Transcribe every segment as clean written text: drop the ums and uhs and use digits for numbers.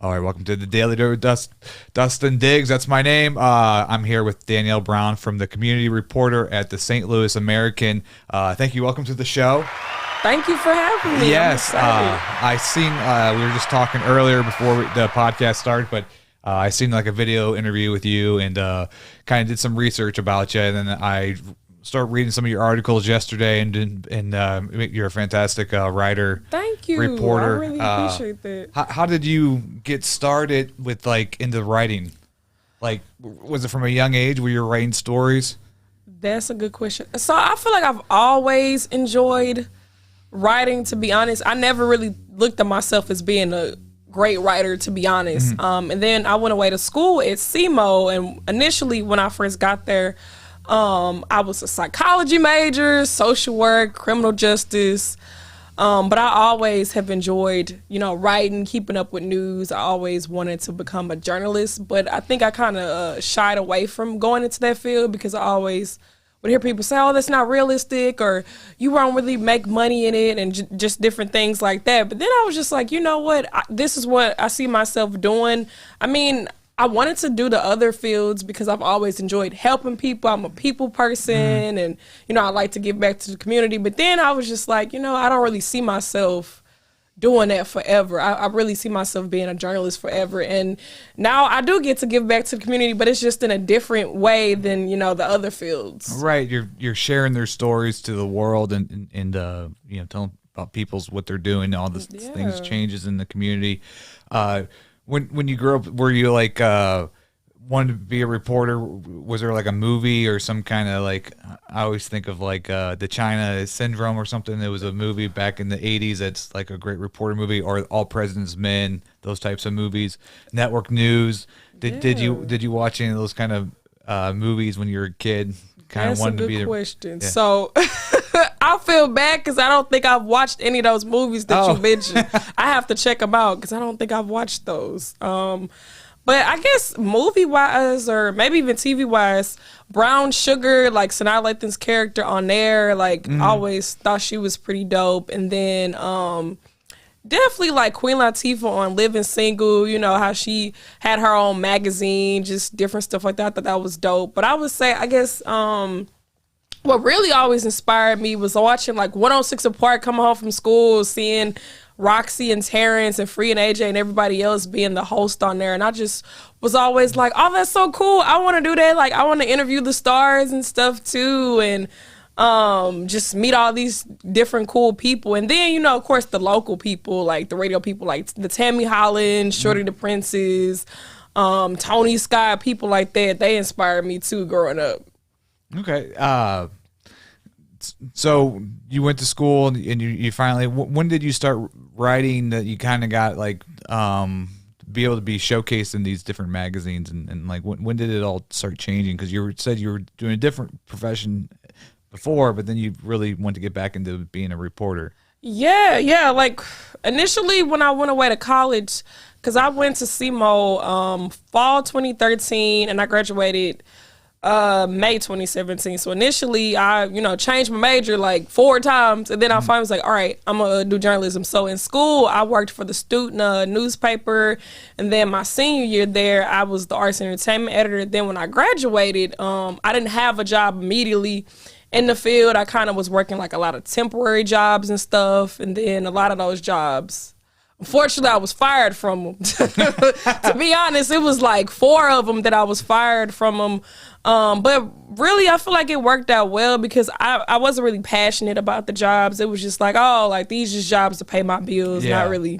All right, welcome to the Daily Dirt with Dustin Diggs. That's my name. I'm here with Danielle Brown from the community reporter at the St. Louis American. Thank you. Welcome to the show. Thank you for having me. Yes, I seen. We were just talking earlier before the podcast started, but I seen like a video interview with you and kind of did some research about you, and then I started reading some of your articles yesterday, and you're a fantastic writer. Thank you. Reporter. I really appreciate that. How did you get started with like into writing? Like, was it from a young age where you're writing stories? That's a good question. So I feel like I've always enjoyed writing, to be honest. I never really looked at myself as being a great writer, to be honest. And then I went away to school at SEMO, and initially when I first got there, I was a psychology major, social work, criminal justice. But I always have enjoyed, writing, keeping up with news. I always wanted to become a journalist, but I think I kind of shied away from going into that field because I always would hear people say, oh, that's not realistic, or you won't really make money in it, and just different things like that. But then I was just like, you know what? This is what I see myself doing. I mean, I wanted to do the other fields because I've always enjoyed helping people. I'm a people person, and, I like to give back to the community. But then I was just like, I don't really see myself doing that forever. I really see myself being a journalist forever. And now I do get to give back to the community, but it's just in a different way than, the other fields. Right. You're sharing their stories to the world and telling about people's what they're doing, all the things, changes in the community. When you grew up, were you like wanted to be a reporter? Was there like a movie or some kind of like, I always think of like the China Syndrome or something. There was a movie back in the 80s that's like a great reporter movie, or All President's Men, those types of movies. Network News. Did you watch any of those kind of movies when you were a kid? That's a good question. Yeah. So I feel bad because I don't think I've watched any of those movies that you mentioned. I have to check them out because I don't think I've watched those. But I guess movie-wise, or maybe even TV-wise, Brown Sugar, like Sanaa Lathan's character on there, like I always thought she was pretty dope. And then definitely like Queen Latifah on Living Single, how she had her own magazine, just different stuff like that. I thought that was dope. But I would say, I guess, what really always inspired me was watching like 106 Apart, coming home from school, seeing Roxy and Terrence and Free and AJ and everybody else being the host on there. And I just was always like, oh, that's so cool. I want to do that. Like, I want to interview the stars and stuff too. And just meet all these different cool people. And then, of course, the local people, like the radio people, like the Tammy Holland, Shorty the Princess, Tony Scott, people like that. They inspired me too growing up. Okay. So you went to school and you finally, when did you start writing that you kind of got like, be able to be showcased in these different magazines and like, when did it all start changing? Cause you said you were doing a different profession before, but then you really want to get back into being a reporter. Yeah. Like initially when I went away to college, cause I went to SEMO, fall 2013 and I graduated May 2017. So initially I, changed my major like 4 times, and then I finally was like, all right, I'm gonna do journalism. So in school, I worked for the student newspaper, and then my senior year there, I was the arts and entertainment editor. Then when I graduated, I didn't have a job immediately in the field. I kind of was working like a lot of temporary jobs and stuff, and then a lot of those jobs, unfortunately, I was fired from them. To be honest, it was like 4 of them that I was fired from them. But really, I feel like it worked out well because I wasn't really passionate about the jobs. It was just like, oh, like these just jobs to pay my bills, not really,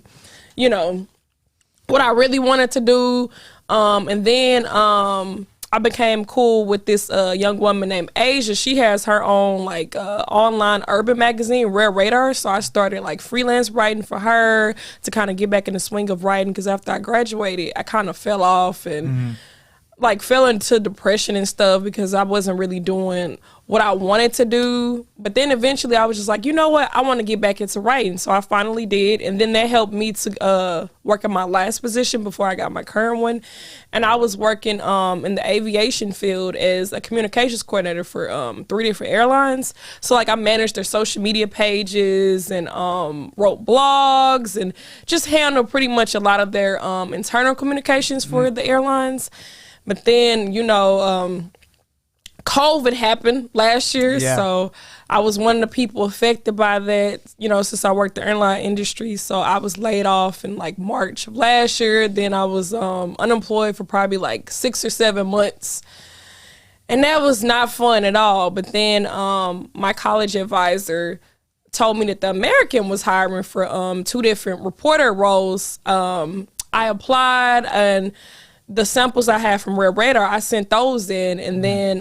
what I really wanted to do. And then I became cool with this young woman named Asia. She has her own like online urban magazine, Rare Radar. So I started like freelance writing for her to kind of get back in the swing of writing, because after I graduated, I kind of fell off and like fell into depression and stuff because I wasn't really doing what I wanted to do. But then eventually I was just like, you know what? I want to get back into writing. So I finally did. And then that helped me to work in my last position before I got my current one. And I was working in the aviation field as a communications coordinator for 3 different airlines. So like I managed their social media pages and wrote blogs and just handled pretty much a lot of their internal communications for the airlines. But then, you know, COVID happened last year, so I was one of the people affected by that, you know, since I worked the airline industry. So I was laid off in like March of last year. Then I was unemployed for probably like 6 or 7 months. And that was not fun at all. But then my college advisor told me that the American was hiring for 2 different reporter roles. I applied, and the samples I had from Red Radar, I sent those in, and then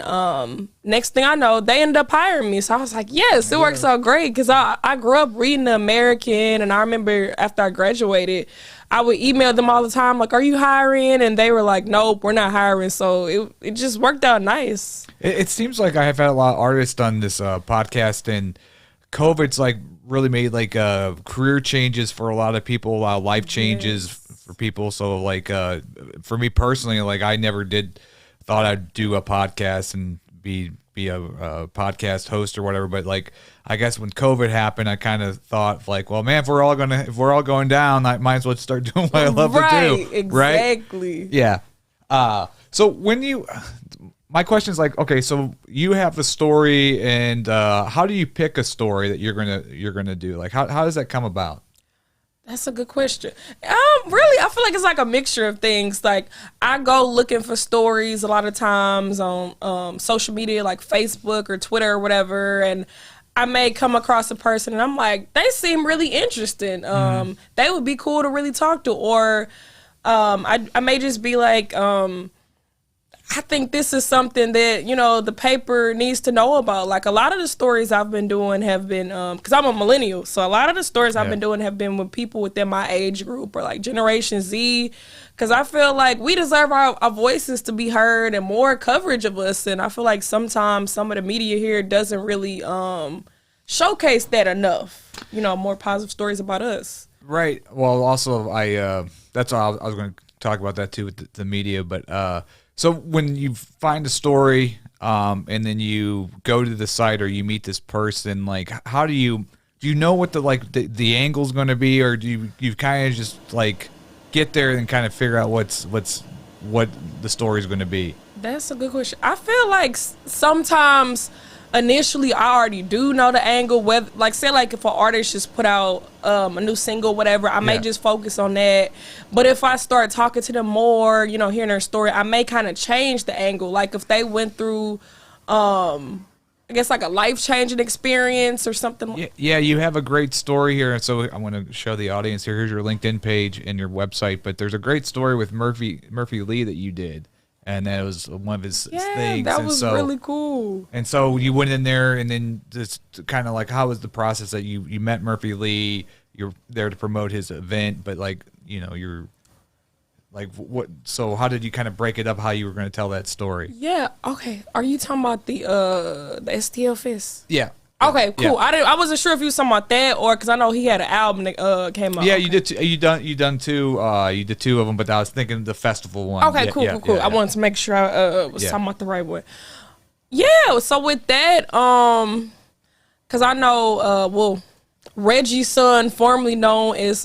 next thing I know, they ended up hiring me. So I was like, yes, it works out great, because I grew up reading the American, and I remember after I graduated, I would email them all the time, like, are you hiring? And they were like, nope, we're not hiring. So it just worked out nice. It seems like I have had a lot of artists on this podcast, and COVID's like really made like career changes for a lot of people, a lot of life changes for people. So like for me personally, like I never thought I'd do a podcast and be a podcast host or whatever. But like I guess when COVID happened, I kind of thought like, well, man, if we're all going down, I might as well start doing what I love to do. Exactly. Right? Yeah. So when my question is like, okay, so you have the story, and how do you pick a story that you're gonna do? Like, how does that come about? That's a good question. Really, I feel like it's like a mixture of things. Like I go looking for stories a lot of times on social media, like Facebook or Twitter or whatever, and I may come across a person and I'm like, they seem really interesting. They would be cool to really talk to, or I may just be like, I think this is something that, you know, the paper needs to know about. Like a lot of the stories I've been doing have been, because I'm a millennial, so a lot of the stories I've been doing have been with people within my age group or like Generation Z, because I feel like we deserve our voices to be heard and more coverage of us. And I feel like sometimes some of the media here doesn't really showcase that enough, you know, more positive stories about us. Right. Well, also, that's all I was going to talk about that too with the media, but so when you find a story, and then you go to the site or you meet this person, like how do you know what the angle's going to be, or do you kind of just like get there and kind of figure out what the story's going to be? That's a good question. I feel like sometimes initially I already do know the angle, whether like say like if an artist just put out a new single, whatever, I may just focus on that. But if I start talking to them more, you know, hearing their story, I may kind of change the angle. Like if they went through I guess like a life-changing experience or something. Yeah, you have a great story here. So I want to show the audience here. Here's your LinkedIn page and your website, but there's a great story with Murphy Lee that you did. And that was one of his things. That was really cool. And so you went in there, and then just kind of like, how was the process that you met Murphy Lee? You're there to promote his event, but like, you know, you're like, what? So how did you kind of break it up? How you were going to tell that story? Yeah. Okay. Are you talking about the STL Fest? Yeah. Okay, cool. Yeah. I wasn't sure if you were talking about that, or because I know he had an album that came out. Yeah, you did. You done two. You did 2 of them, but I was thinking the festival one. Okay, cool. I wanted to make sure I was talking about the right one. Yeah. So with that, because I know, Reggie's son, formerly known as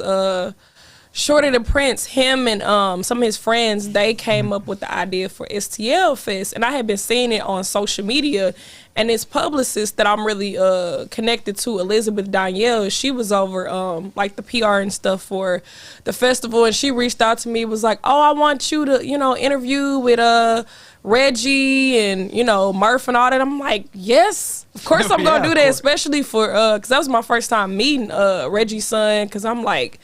Shorty the Prince, him and some of his friends, they came up with the idea for STL Fest, and I had been seeing it on social media. And his publicist that I'm really connected to, Elizabeth Danielle, she was over like the PR and stuff for the festival, and she reached out to me, was like, oh, I want you to, you know, interview with Reggie and, you know, Murph and all that. I'm like, yes, of course I'm gonna do that, especially for because that was my first time meeting Reggie's son, because I'm like,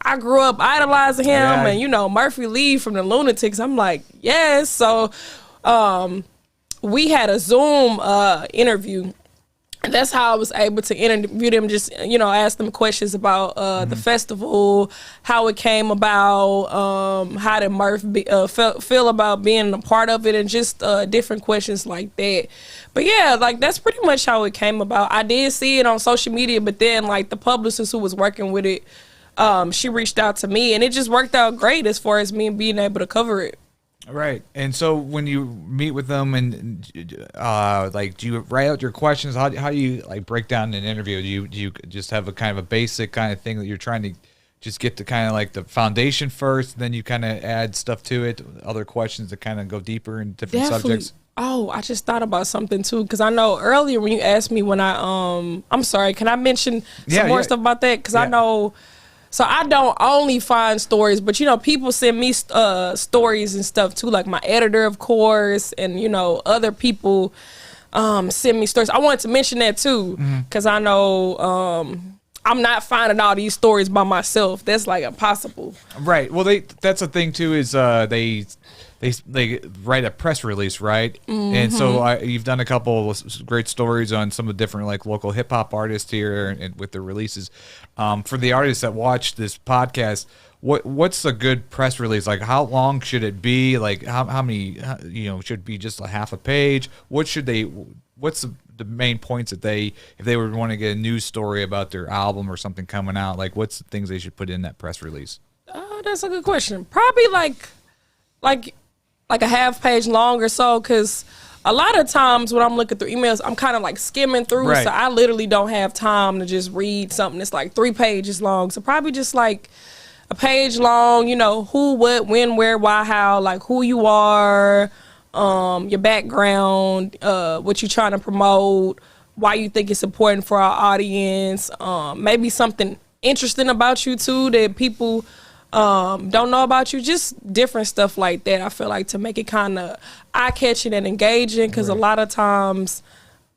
I grew up idolizing him, and you know, Murphy Lee from the Lunatics. I'm like, yes. So we had a Zoom interview And that's how I was able to interview them, just, ask them questions about the festival, how it came about, how did Murph feel about being a part of it, and just different questions like that. But yeah, like, that's pretty much how it came about. I did see it on social media, but then, like, the publicist who was working with it, she reached out to me, and it just worked out great as far as me being able to cover it. Right. And so when you meet with them and like, do you write out your questions? How do you like break down an interview? Do you just have a kind of a basic kind of thing that you're trying to just get to kind of like the foundation first, then you kind of add stuff to it, other questions that kind of go deeper in different subjects? Oh, I just thought about something too, because I know earlier when you asked me when I'm sorry, can I mention some more stuff about that? Because I know. So I don't only find stories, but, people send me stories and stuff, too, like my editor, of course, and, other people send me stories. I wanted to mention that, too, because I know I'm not finding all these stories by myself. That's, like, impossible. Right. Well, that's the thing, too, is they write a press release, right? And so you've done a couple of great stories on some of the different like local hip hop artists here and with the releases. For the artists that watch this podcast, what's a good press release? Like, how long should it be? Like, how many? Should it be just a half a page? What's the main points that if they would want to get a news story about their album or something coming out? Like, what's the things they should put in that press release? Oh, that's a good question. Probably like a half page long or so, because a lot of times when I'm looking through emails, I'm kind of like skimming through, so I literally don't have time to just read something that's like 3 pages long. So probably just like a page long, who, what, when, where, why, how, like who you are, your background, what you're trying to promote, why you think it's important for our audience, maybe something interesting about you too that people don't know about you, just different stuff like that. I feel like to make it kind of eye-catching and engaging, because a lot of times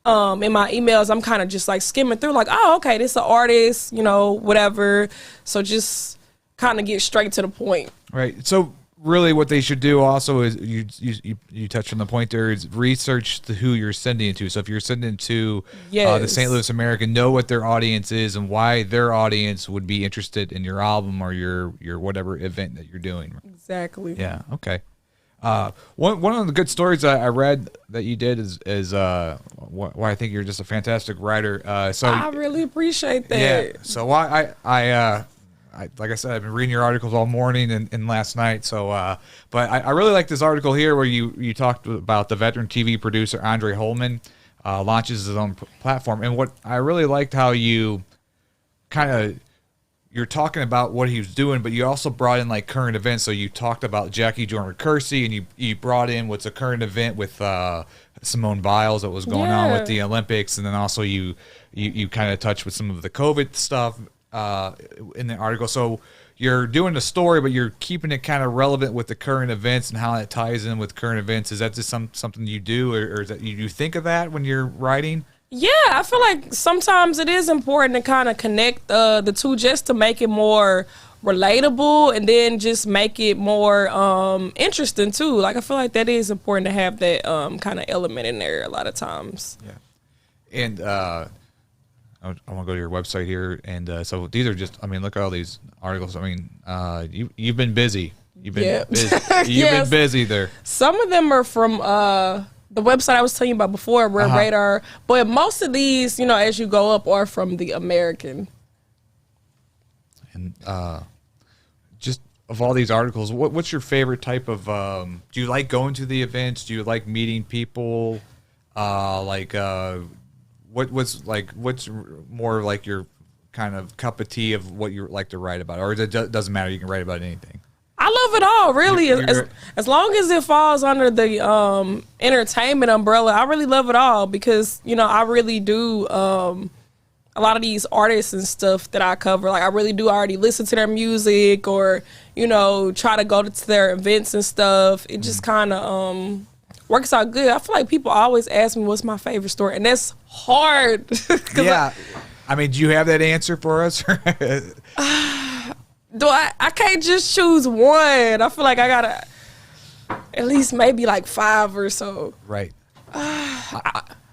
in my emails I'm kind of just like skimming through, like, oh, okay, this is an artist, whatever. So just kind of get straight to the point. Right. So really what they should do also is you touched on the point there, is research who you're sending it to. So if you're sending it to the St. Louis American, know what their audience is and why their audience would be interested in your album or your whatever event that you're doing. Exactly. Yeah. Okay. One of the good stories I read that you did is why I think you're just a fantastic writer. So I really appreciate that. Yeah. So like I said, I've been reading your articles all morning and last night. So, but I really like this article here where you talked about the veteran TV producer Andre Holman launches his own platform, and what I really liked how you you're talking about what he was doing, but you also brought in like current events. So you talked about Jackie Joyner-Kersee, and you brought in what's a current event with Simone Biles that was going on with the Olympics, and then also you kind of touched with some of the COVID stuff in the article. So you're doing a story, but you're keeping it kind of relevant with the current events and how that ties in with current events. Is that just something you do, or is that you think of that when you're writing? Yeah, I feel like sometimes it is important to kind of connect the two, just to make it more relatable and then just make it more interesting too. Like, I feel like that is important to have that kind of element in there a lot of times. Yeah. And I want to go to your website here, and so these are just, look at all these articles. You've been busy. You've been busy. You've been busy there. Some of them are from the website I was telling you about before, Red Radar, but most of these, as you go up, are from the American. And just of all these articles, what's your favorite type of? Do you like going to the events? Do you like meeting people? What's more like your kind of cup of tea of what you like to write about, or it doesn't matter? You can write about anything. I love it all, really. As long as it falls under the entertainment umbrella, I really love it all, because I really do a lot of these artists and stuff that I cover. Like, I really do already listen to their music, or try to go to their events and stuff. It just kind of works out good. I feel like people always ask me what's my favorite story, and that's hard. Yeah. Do you have that answer for us? I can't just choose one. I feel like I gotta at least maybe like 5 or so. Right.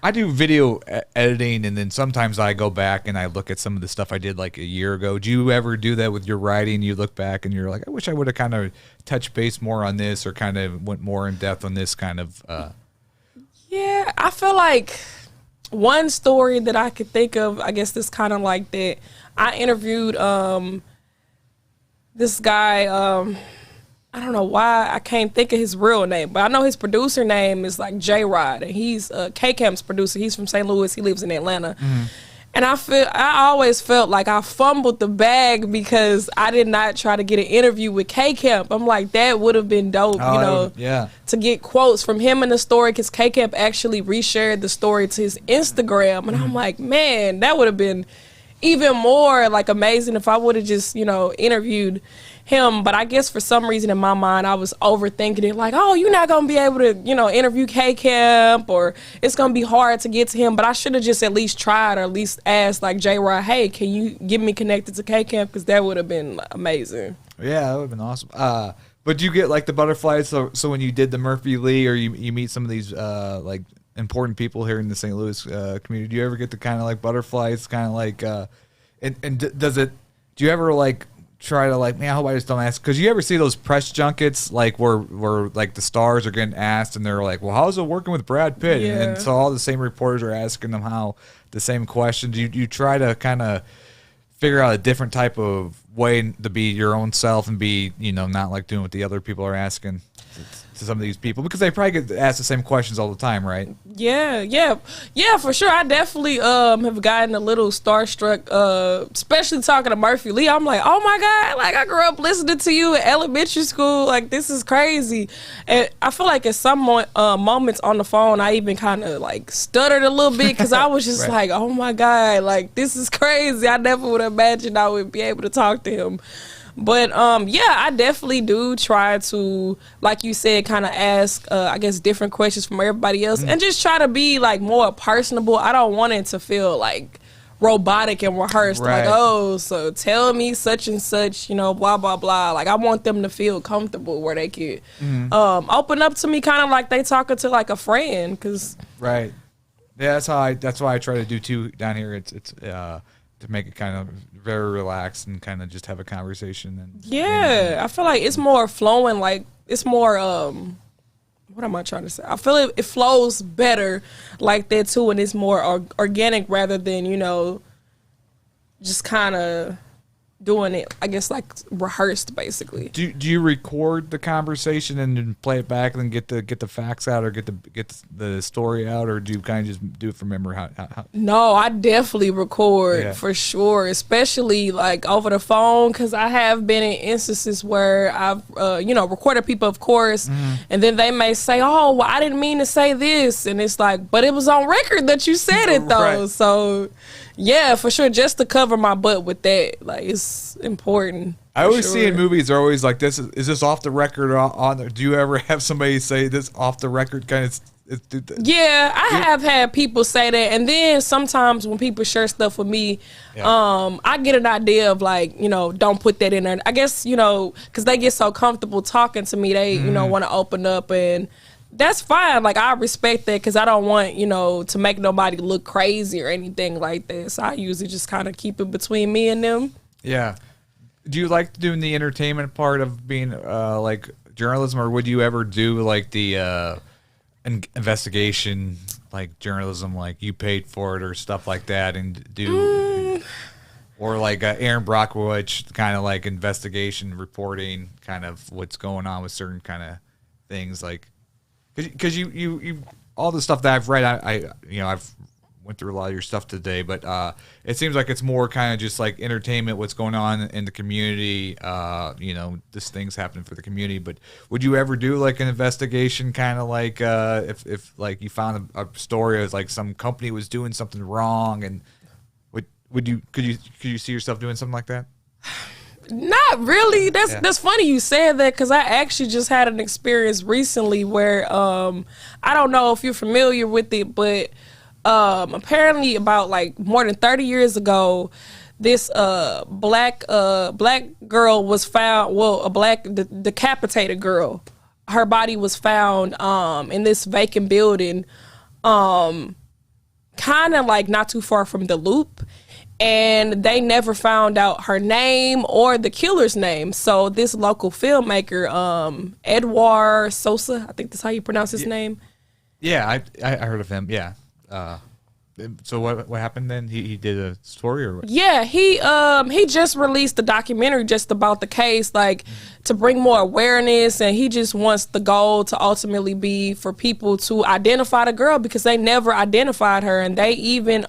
I do video editing, and then sometimes I go back and I look at some of the stuff I did like a year ago. Do you ever do that with your writing? You look back and you're like, I wish I would have kind of touched base more on this, or kind of went more in depth on this kind of. Yeah, I feel like one story that I could think of, I guess this kind of like that. I interviewed this guy. I don't know why I can't think of his real name, but I know his producer name is like J-Rod, and he's K-Camp's producer. He's from St. Louis. He lives in Atlanta. Mm-hmm. And I always felt like I fumbled the bag because I did not try to get an interview with K-Camp. I'm like, that would have been dope, to get quotes from him in the story, because K-Camp actually reshared the story to his Instagram. And I'm like, man, that would have been even more like amazing if I would have just, interviewed him. But I guess for some reason in my mind I was overthinking it, like, oh, you're not gonna be able to interview K-Camp, or it's gonna be hard to get to him. But I should have just at least tried, or at least asked like J-Rod, hey, can you get me connected to K-Camp, because that would have been amazing. Yeah, that would have been awesome. But do you get like the butterflies, so when you did the Murphy Lee, or you meet some of these like important people here in the St. Louis community, do you ever get the kind of like butterflies, kind of like do you ever like try to like, man, I hope I just don't ask, because you ever see those press junkets like where like the stars are getting asked and they're like, well, how's it working with Brad Pitt? Yeah. And so all the same reporters are asking them the same questions. You try to kind of figure out a different type of way to be your own self and be, not like doing what the other people are asking to some of these people, because they probably get asked the same questions all the time, right? Yeah, for sure. I definitely have gotten a little starstruck, especially talking to Murphy Lee. I'm like, oh my God, like I grew up listening to you in elementary school. Like, this is crazy. And I feel like at some moments on the phone, I even kind of like stuttered a little bit, because I was just right. like, oh my God, like this is crazy. I never would have imagined I would be able to talk to him. But yeah, I definitely do try to, like you said, kind of ask, I guess, different questions from everybody else, and just try to be like more personable. I don't want it to feel like robotic and rehearsed, right. Like, oh, so tell me such and such, blah blah blah. Like, I want them to feel comfortable where they could open up to me, kind of like they talking to like a friend. Cause right, yeah, that's why I try to do too down here. It's to make it kind of very relaxed and kind of just have a conversation. And I feel like it's more flowing. Like, it's more, what am I trying to say? I feel it flows better like that too. And it's more organic rather than, just kind of doing it, I guess, like rehearsed basically. Do you record the conversation and then play it back and then get the facts out, or get the story out, or do you kind of just do it from memory? How? No, I definitely record for sure, especially like over the phone, because I have been in instances where I've recorded people, of course, and then they may say, oh, well, I didn't mean to say this, and it's like, but it was on record that you said it though. Right. So yeah, for sure, just to cover my butt with that, like, it's important. I always see in movies, they're always like, "This is this off the record or on there?" Do you ever have somebody say this off the record kind of? Yeah, I have had people say that, and then sometimes when people share stuff with me, I get an idea of like, don't put that in there. I guess because they get so comfortable talking to me, they want to open up, and that's fine. Like, I respect that, because I don't want, to make nobody look crazy or anything like that. So I usually just kind of keep it between me and them. Yeah. Do you like doing the entertainment part of being like journalism, or would you ever do like the investigation, like journalism, like you paid for it or stuff like that, and do or like Aaron Brockovich kind of like investigation reporting, kind of what's going on with certain kind of things, like. Because you all the stuff that I've read, I've went through a lot of your stuff today, but it seems like it's more kind of just like entertainment, what's going on in the community. This thing's happening for the community. But would you ever do like an investigation, kind of like if like you found a story as like some company was doing something wrong, and could you see yourself doing something like that? Not really. That's funny you said that, because I actually just had an experience recently where I don't know if you're familiar with it, but apparently about like more than 30 years ago, this black girl was found. Well, a black decapitated girl. Her body was found in this vacant building. kind of like not too far from the Loop. And they never found out her name or the killer's name. So this local filmmaker, Edward Sosa, I think that's how you pronounce his name. Yeah, I heard of him. Yeah. So what happened then? He did a story or what? Yeah, he just released a documentary just about the case, like to bring more awareness, and he just wants the goal to ultimately be for people to identify the girl because they never identified her, and they even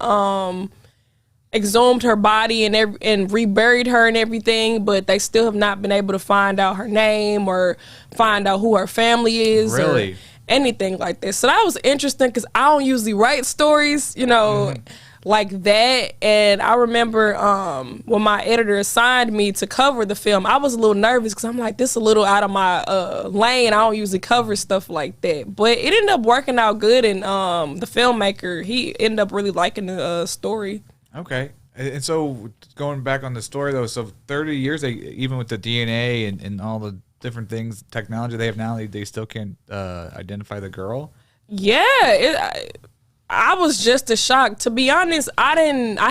exhumed her body and reburied her and everything, but they still have not been able to find out her name or find out who her family is. Really? Or anything like this. So that was interesting because I don't usually write stories, like that. And I remember when my editor assigned me to cover the film, I was a little nervous because I'm like, this is a little out of my lane. I don't usually cover stuff like that. But it ended up working out good, and the filmmaker, he ended up really liking the story. Okay. And so going back on the story, though, so 30 years, even with the DNA and all the different things, technology they have now, they still can't identify the girl? Yeah. I was just as shocked. To be honest, I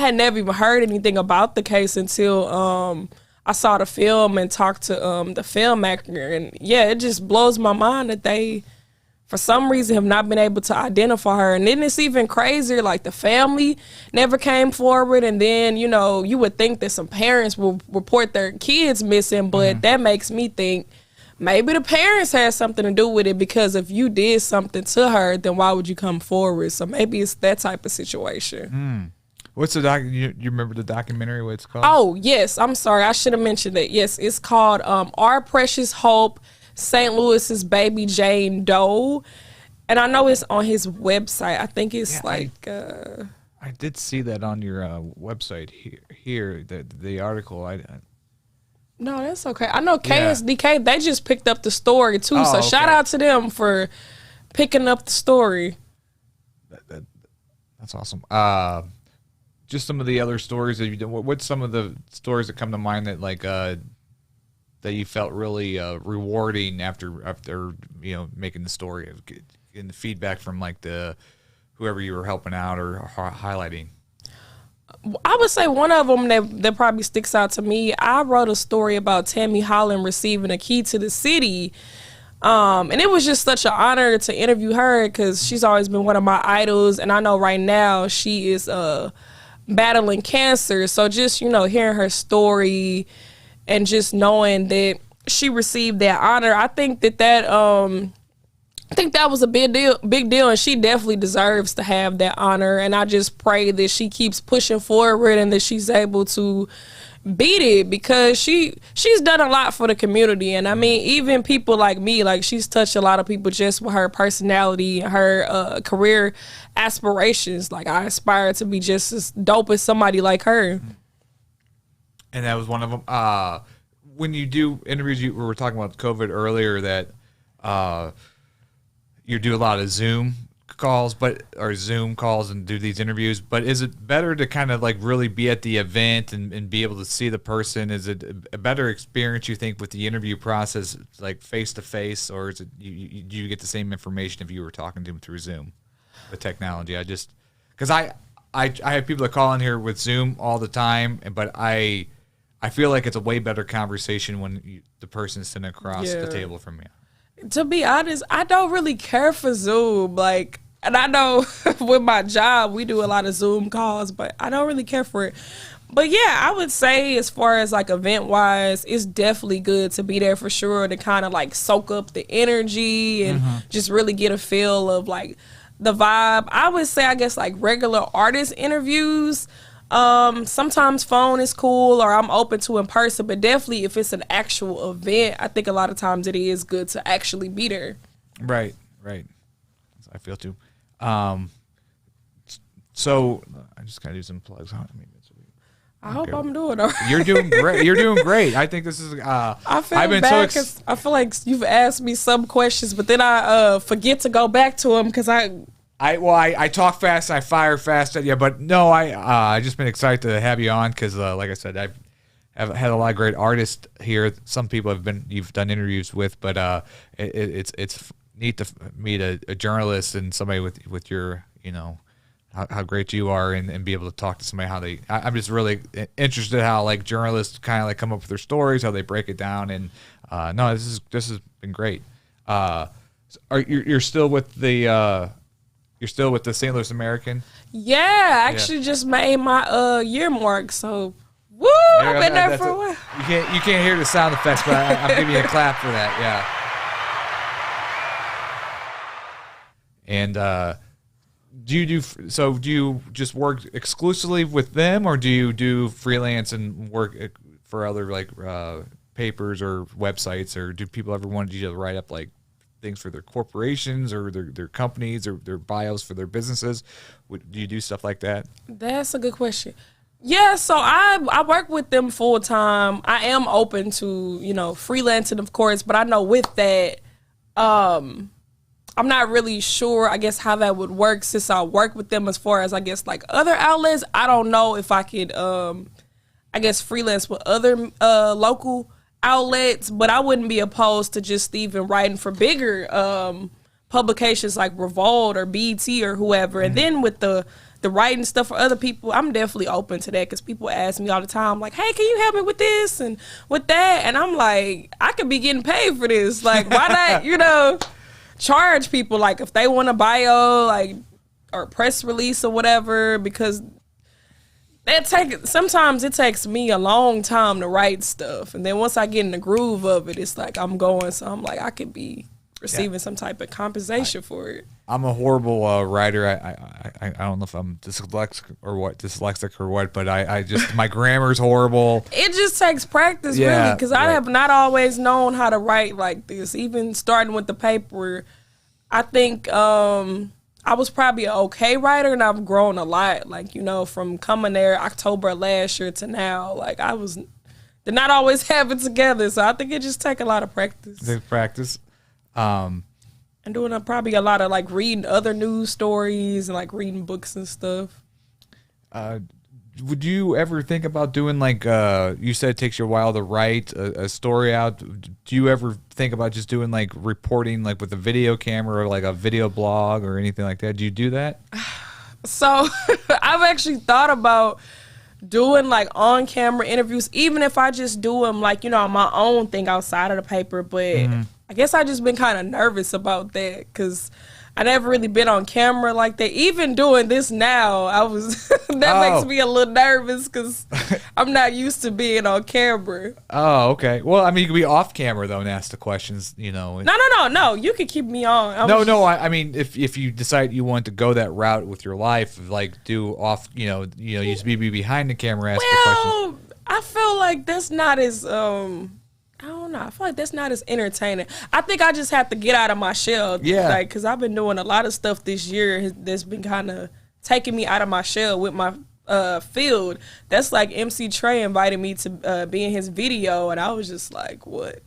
had never even heard anything about the case until I saw the film and talked to the filmmaker. And, yeah, it just blows my mind that they, for some reason, have not been able to identify her. And then it's even crazier, like the family never came forward. And then, you would think that some parents will report their kids missing, but that makes me think maybe the parents had something to do with it, because if you did something to her, then why would you come forward? So maybe it's that type of situation. What's the you remember the documentary, what it's called? Oh, yes. I'm sorry. I should have mentioned that. Yes, it's called Our Precious Hope, St. Louis's Baby Jane Doe. And I know it's on his website. I think it's I did see that on your website here the article. No, that's okay. I know KSDK, they just picked up the story too. So shout out to them for picking up the story. That's awesome. Just some of the other stories that you've done. What's some of the stories that come to mind that that you felt really rewarding after making the story, of getting the feedback from the whoever you were helping out or highlighting? I would say one of them that probably sticks out to me, I wrote a story about Tammy Holland receiving a key to the city. And it was just such an honor to interview her because she's always been one of my idols. And I know right now she is battling cancer. So just, hearing her story and just knowing that she received that honor, I think that was a big deal, and she definitely deserves to have that honor. And I just pray that she keeps pushing forward and that she's able to beat it, because she's done a lot for the community. And I mean, even people like me, she's touched a lot of people just with her personality and her career aspirations. I aspire to be just as dope as somebody like her. And that was one of them. When you do interviews, we were talking about COVID earlier, that you do a lot of Zoom calls and do these interviews, but is it better to kind of really be at the event and be able to see the person? Is it a better experience, you think, with the interview process, face to face, or is it do you get the same information if you were talking to them through Zoom, the technology? Because I have people that call in here with Zoom all the time, but I feel like it's a way better conversation when the person is sitting across the table from you. To be honest, I don't really care for Zoom. And I know with my job, we do a lot of Zoom calls, but I don't really care for it. But yeah, I would say as far as event-wise, it's definitely good to be there for sure, to kind of soak up the energy and just really get a feel of the vibe. I would say, I guess, regular artist interviews, sometimes phone is cool, or I'm open to in person, but definitely if it's an actual event, I think a lot of times it is good to actually be there. Right. I feel too. So I just gotta do some plugs. I hope I'm doing all right. You're doing great. You're doing great. I think this is. I feel bad because I feel like you've asked me some questions, but then I forget to go back to them because I talk fast, I fire fast at you, but no, I just been excited to have you on because, like I said, I've had a lot of great artists here. Some people you've done interviews with, but it's neat to meet a journalist and somebody with your how great you are, and be able to talk to somebody how they. I'm just really interested how like journalists kind of like come up with their stories, how they break it down, and no, this has been great. You're still with the St. Louis American? Yeah, I actually just made my year mark, so woo! I've been there for a while. You can't hear the sound effects, but I'm giving you a clap for that. Yeah. And do you just work exclusively with them, or do you do freelance and work for other like papers or websites, or do people ever want you to write up like things for their corporations or their companies or their bios for their businesses? Do you do stuff like that? That's a good question. Yeah, so I work with them full time. I am open to, freelancing, of course, but I know with that, I'm not really sure, I guess, how that would work since I work with them as far as, I guess, like other outlets. I don't know if I could, freelance with other local outlets, but I wouldn't be opposed to just even writing for bigger publications like Revolt or BET or whoever. And then with the writing stuff for other people, I'm definitely open to that, because people ask me all the time, like, hey, can you help me with this and with that? And I'm like, I could be getting paid for this. Like, why not, charge people, like, if they want a bio, like, or press release or whatever, because sometimes it takes me a long time to write stuff, and then once I get in the groove of it, it's like I'm going. So I'm like, I could be receiving some type of compensation for it. I'm a horrible writer. I don't know if I'm dyslexic or what, but I just my grammar's horrible. It just takes practice, really, because I have not always known how to write like this. Even starting with the paper, I think I was probably an okay writer, and I've grown a lot. Like, from coming there October last year to now, like did not always have it together. So I think it just take a lot of practice. And doing probably a lot of like reading other news stories and like reading books and stuff. Would you ever think about doing like you said it takes you a while to write a story out? Do you ever think about just doing like reporting like with a video camera or like a video blog or anything like that? Do you do that? So I've actually thought about doing like on camera interviews, even if I just do them like, on my own thing outside of the paper. But I guess I just been kind of nervous about that, because I never really been on camera like that. Even doing this now, makes me a little nervous, because I'm not used to being on camera. Oh, okay. Well, I mean, you can be off camera though and ask the questions, No. You can keep me on. I mean, if you decide you want to go that route with your life, like do off, you used to be behind the camera, ask the questions. I feel like that's not as I don't know. I feel like that's not as entertaining. I think I just have to get out of my shell. Yeah. Like, because I've been doing a lot of stuff this year that's been kind of taking me out of my shell with my field. That's like MC Trey invited me to be in his video, and I was just like, what?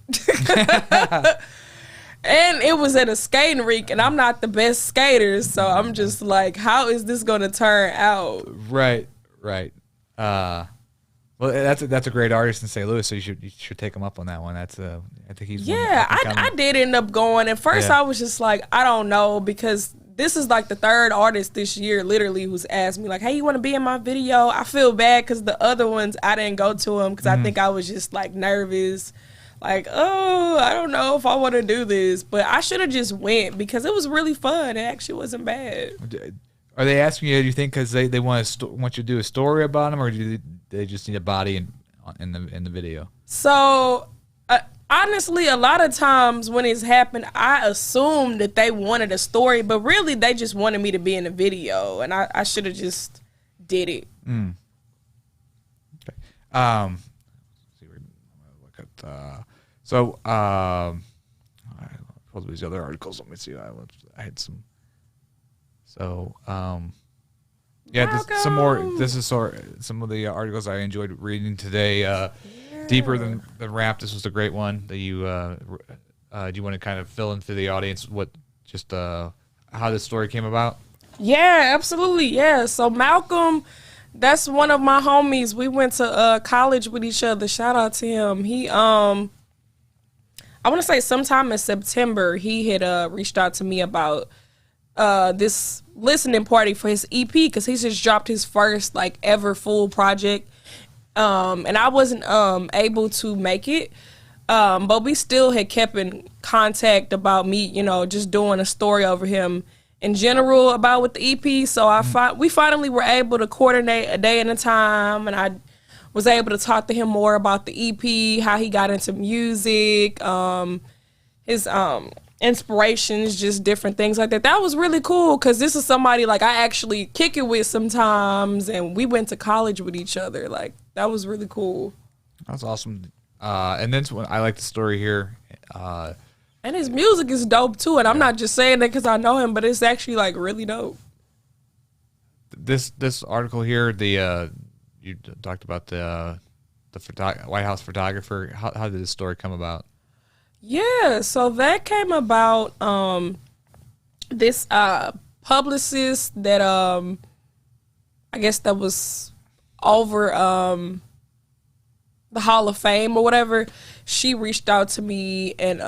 And it was at a skating rink, and I'm not the best skater, so I'm just like, how is this going to turn out? Right. Well, that's a great artist in St. Louis, so you should take him up on that one. I think he's. Yeah, I did end up going. At first, I was just like, I don't know, because this is like the third artist this year, literally, who's asked me like, hey, you want to be in my video? I feel bad because the other ones I didn't go to them because I think I was just like nervous, like, oh, I don't know if I want to do this, but I should have just went because it was really fun. It actually wasn't bad. Are they asking you? Do you think because they want you to do a story about them, or do they just need a body in the video? So honestly, a lot of times when it's happened, I assumed that they wanted a story, but really they just wanted me to be in the video, and I should have just did it. Okay. Let's see. Look at so I pulled these other articles. Let me see. I had some. So, some more. This is some of the articles I enjoyed reading today. Deeper than Rap. This was a great one. That you do you want to kind of fill into the audience how this story came about? Yeah, absolutely. Yeah. So Malcolm, that's one of my homies. We went to college with each other. Shout out to him. He I want to say sometime in September he had reached out to me about this listening party for his EP because he just dropped his first like ever full project. And I wasn't able to make it. But we still had kept in contact about me, you know, just doing a story over him in general about with the EP. So we finally were able to coordinate a day and a time, and I was able to talk to him more about the EP, how he got into music, his inspirations, just different things like that. That was really cool because this is somebody like I actually kick it with sometimes, and we went to college with each other. Like, that was really cool. That's awesome. And then I like the story here. And his music is dope too. And I'm not just saying that because I know him, but it's actually like really dope. This article here, you talked about the White House photographer. How did this story come about? Yeah, so that came about. This publicist that I guess that was over the Hall of Fame or whatever, she reached out to me and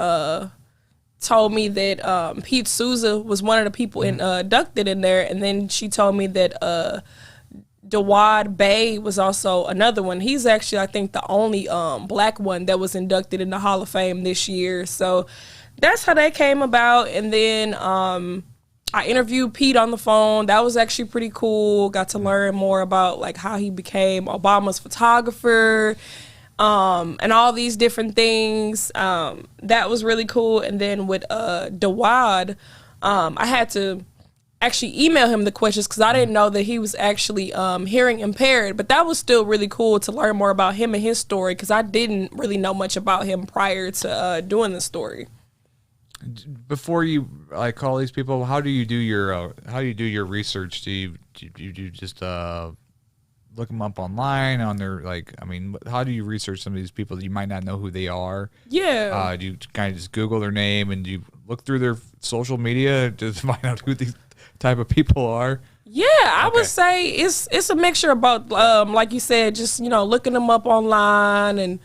told me that Pete Souza was one of the people inducted in there, and then she told me that Dawad Bey was also another one. He's actually, I think, the only black one that was inducted in the Hall of Fame this year. So that's how that came about. And then I interviewed Pete on the phone. That was actually pretty cool. Got to learn more about like how he became Obama's photographer, and all these different things. That was really cool. And then with Dawad, I had to actually email him the questions because I didn't know that he was actually hearing impaired. But that was still really cool to learn more about him and his story because I didn't really know much about him prior to doing the story. Before you like call these people, how do you do your research? Do you just look them up online on their how do you research some of these people that you might not know who they are? Yeah. Do you kind of just Google their name and do you look through their social media to find out who these type of people are? Yeah, I would say it's a mixture of both. Like you said, just looking them up online and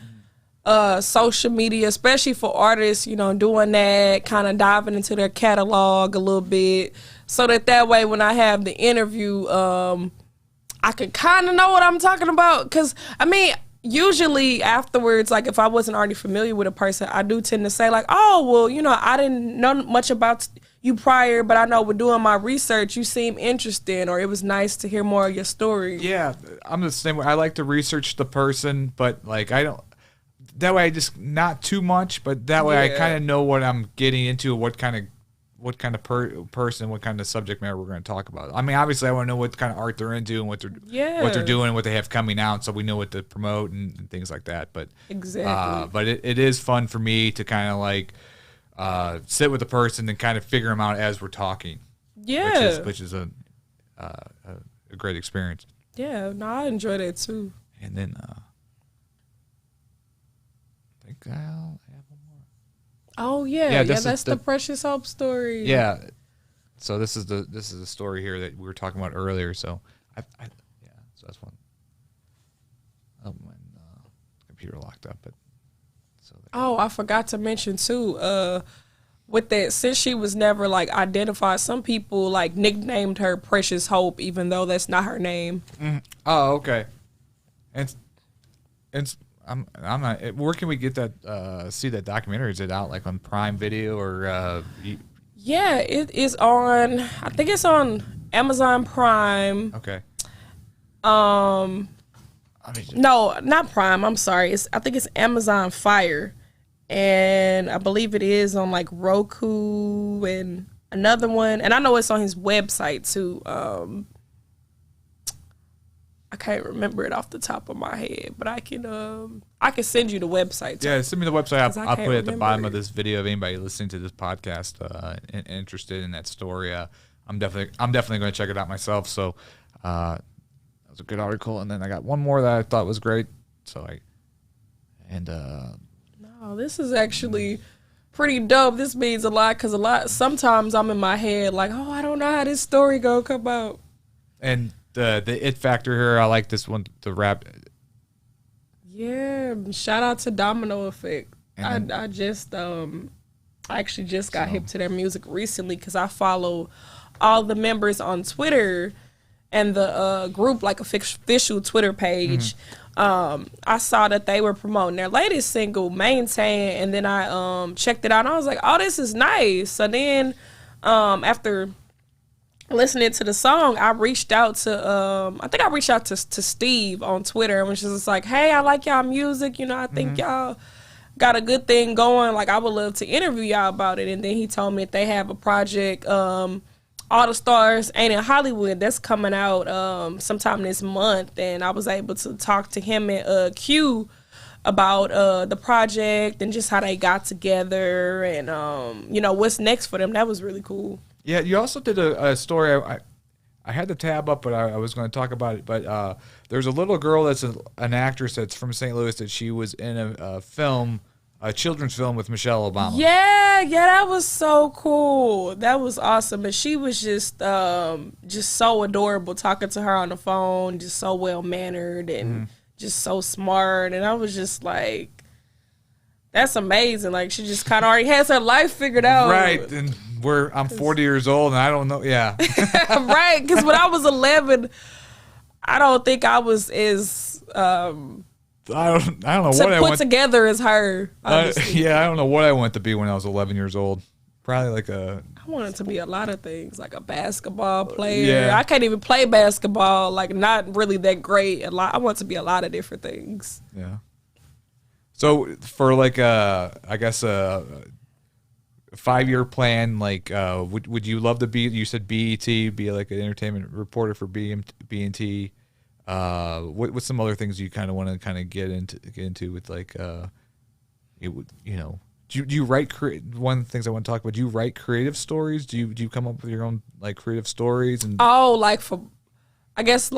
social media, especially for artists, doing that, kind of diving into their catalog a little bit, so that way when I have the interview, I could kind of know what I'm talking about. Because, usually afterwards, like if I wasn't already familiar with a person, I do tend to say like, oh, well, I didn't know much about you prior, but I know with doing my research, you seem interesting, or it was nice to hear more of your story. Yeah, I'm the same way. I like to research the person, but like I don't. That way, I just not too much, but that way I kind of know what I'm getting into, what kind of person, what kind of subject matter we're going to talk about. Obviously, I want to know what kind of art they're into and what they're doing, and what they have coming out, so we know what to promote and things like that. But exactly. But it is fun for me to kind of like sit with the person and kind of figure them out as we're talking. Yeah, which is a great experience. Yeah, no, I enjoy that too. And then. I'll have one more. Oh yeah, that's the Precious Hope story. Yeah, so this is the story here that we were talking about earlier. So so that's one. Oh, my computer locked up, but I forgot to mention too. With that, since she was never like identified, some people like nicknamed her Precious Hope, even though that's not her name. Oh, okay. And I'm not. Where can we get that? See that documentary? Is it out like on Prime Video or? Yeah, it is on. I think it's on Amazon Prime. Okay. No, not Prime. I'm sorry. I think it's Amazon Fire, and I believe it is on like Roku and another one. And I know it's on his website too. I can't remember it off the top of my head, but I can send you the website too. Yeah, send me the website. I'll put it at the bottom of this video. If anybody listening to this podcast and interested in that story, I'm definitely going to check it out myself. So that was a good article, and then I got one more that I thought was great. No, this is actually pretty dope. This means a lot because sometimes I'm in my head like, oh, I don't know how this story gonna come out. And the it factor here, I like this one, the rap. Yeah, shout out to Domino Effect. I actually just got hip to their music recently because I follow all the members on Twitter and the group, like official Twitter page, I saw that they were promoting their latest single, Maintain, and then I checked it out and I was like, oh, this is nice. So then after listening to the song, I reached out to to Steve on Twitter and was just like, hey, I like y'all music, you know, I think y'all got a good thing going, like I would love to interview y'all about it. And then he told me that they have a project, All the Stars Ain't in Hollywood, that's coming out sometime this month, and I was able to talk to him and Q about the project and just how they got together and you know, what's next for them. That was really cool. Yeah, you also did a story. I had the tab up, but I was going to talk about it. But there's a little girl that's an actress that's from St. Louis that she was in a film, a children's film with Michelle Obama. Yeah, that was so cool. That was awesome. And she was just so adorable, talking to her on the phone, just so well-mannered and just so smart. And I was just like, that's amazing. Like, she just kind of already has her life figured out. Right, and I'm 40 years old, and I don't know, yeah. Right, because when I was 11, I don't think I was as... I don't know what I put together as her. Yeah, I don't know what I wanted to be when I was 11 years old. Probably like I wanted to be a lot of things, like a basketball player. Yeah. I can't even play basketball, like not really that great. I want to be a lot of different things. Yeah. So for like I guess a 5-year plan, like would you love to be? You said BET, be like an entertainment reporter for BET. What's some other things you kind of want to kind of get into with like do you write one of the things I want to talk about? Do you write creative stories? Do you come up with your own like creative stories and like for books,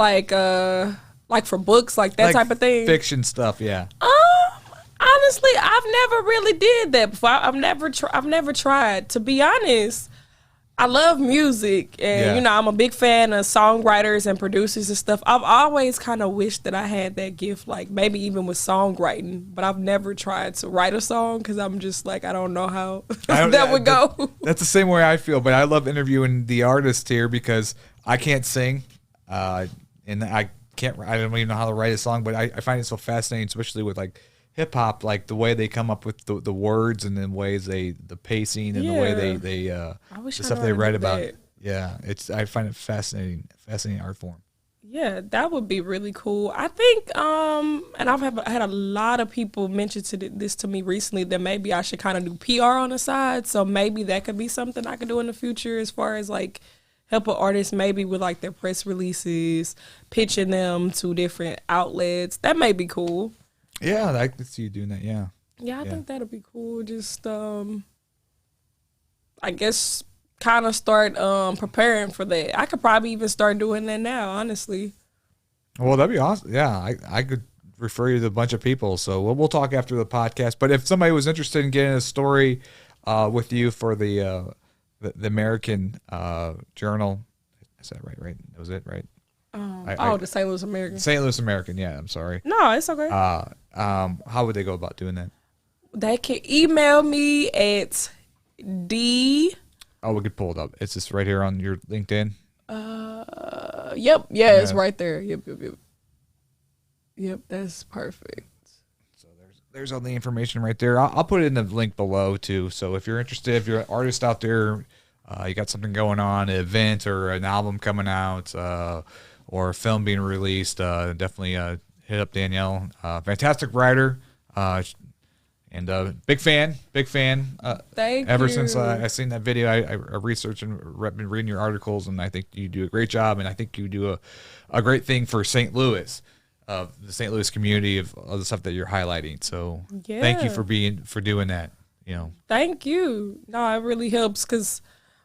like that type of thing, fiction stuff? Yeah. Honestly, I've never really did that before. I've never tried. To be honest, I love music, and you know, I'm a big fan of songwriters and producers and stuff. I've always kind of wished that I had that gift, like maybe even with songwriting, but I've never tried to write a song because I'm just like, I don't know how that would go. That's the same way I feel, but I love interviewing the artists here because I can't sing, and I don't even know how to write a song, but I find it so fascinating, especially with like hip hop, like the way they come up with the words and the ways the pacing and the way they the stuff they write about. That. Yeah, I find it fascinating art form. Yeah, that would be really cool. I think, and I've had a lot of people mention this to me recently that maybe I should kind of do PR on the side. So maybe that could be something I could do in the future as far as like help an artist maybe with like their press releases, pitching them to different outlets. That may be cool. Yeah, I could see you doing that. Yeah. Yeah, I think that'll be cool. Just, I guess, kind of start preparing for that. I could probably even start doing that now, honestly. Well, that'd be awesome. Yeah, I could refer you to a bunch of people. So we'll talk after the podcast. But if somebody was interested in getting a story with you for the American Journal, is that right? Right? That was it, right? The St. Louis American. St. Louis American, yeah, I'm sorry. No, it's okay. How would they go about doing that? They can email me at D. Oh, we could pull it up. It's just right here on your LinkedIn. Yep. Yeah, it's right there. Yep, that's perfect. So there's all the information right there. I'll put it in the link below too. So if you're interested, if you're an artist out there, you got something going on, an event or an album coming out, or a film being released, definitely hit up Danielle. Fantastic writer, and big fan. Thank Ever you. since I seen that video, I researched and been reading your articles, and I think you do a great job, and I think you do a great thing for St. Louis, the St. Louis community of all the stuff that you're highlighting. So thank you for doing that. You know. Thank you. No, it really helps because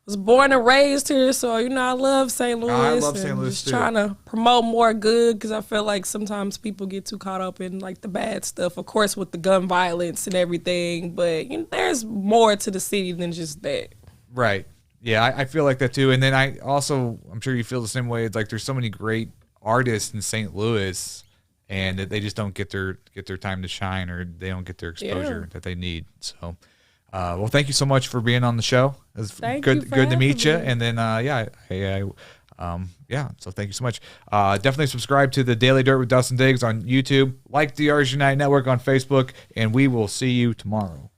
was born and raised here, so I love St. Louis. I love St. Louis just too. Trying to promote more good because I feel like sometimes people get too caught up in like the bad stuff. Of course, with the gun violence and everything, but there's more to the city than just that. Right. Yeah, I feel like that too. And then I'm sure you feel the same way. It's like there's so many great artists in St. Louis, and they just don't get their time to shine, or they don't get their exposure that they need. So. Well, thank you so much for being on the show. It was Thank you good for to meet you. having me. And then so thank you so much. Definitely subscribe to the Daily Dirt with Dustin Diggs on YouTube. Like the Arts United Network on Facebook, and we will see you tomorrow.